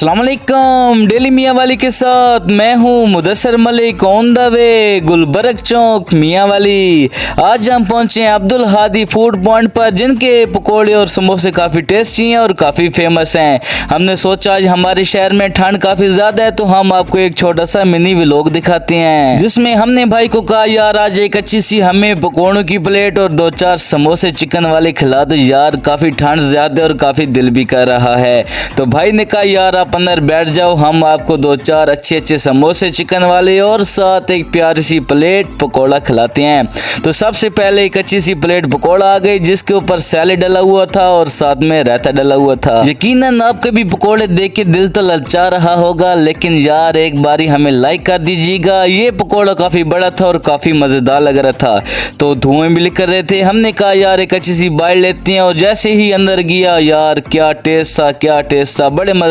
अस्सलाम वालेकुम। डेली मियाँ वाली के साथ मैं हूँ Mudassar Malik on the way Gulberg Chowk Mianwali. आज हम पहुँचे हैं अब्दुल हादी फूड पॉइंट पर, जिनके पकोड़े और समोसे काफ़ी टेस्टी हैं और काफ़ी फेमस हैं। हमने सोचा आज हमारे शहर में ठंड काफ़ी ज़्यादा है तो हम आपको एक छोटा सा मिनी व्लॉग दिखाते हैं, जिसमें हमने भाई को कहा यार आज एक अच्छी सी हमें पकोड़ों की प्लेट और 2-4 समोसे चिकन वाले खिला दो यार, काफ़ी ठंड ज़्यादा और काफ़ी दिल भी कर रहा है। तो भाई ने कहा यार आप अंदर बैठ जाओ, हम आपको 2-4 अच्छे समोसे चिकन वाले और साथ एक प्यारी सी प्लेट पकोड़ा खिलाते हैं। तो सबसे पहले एक अच्छी सी प्लेट पकोड़ा आ गई, जिसके ऊपर सैलेड डला हुआ था और साथ में रायता डला हुआ था। यकीनन आपके भी पकोड़े देख के दिल तो ललचा रहा होगा, लेकिन यार एक बारी हमें लाइक कर दीजिएगा। ये पकोड़ा काफ़ी बड़ा था और काफ़ी मज़ेदार लग रहा था, तो धुएं भी निकल रहे थे। हमने कहा यार एक अच्छी सी बाइट लेते हैं, और जैसे ही अंदर गया यार क्या टेस्ट था, क्या टेस्ट था, बड़े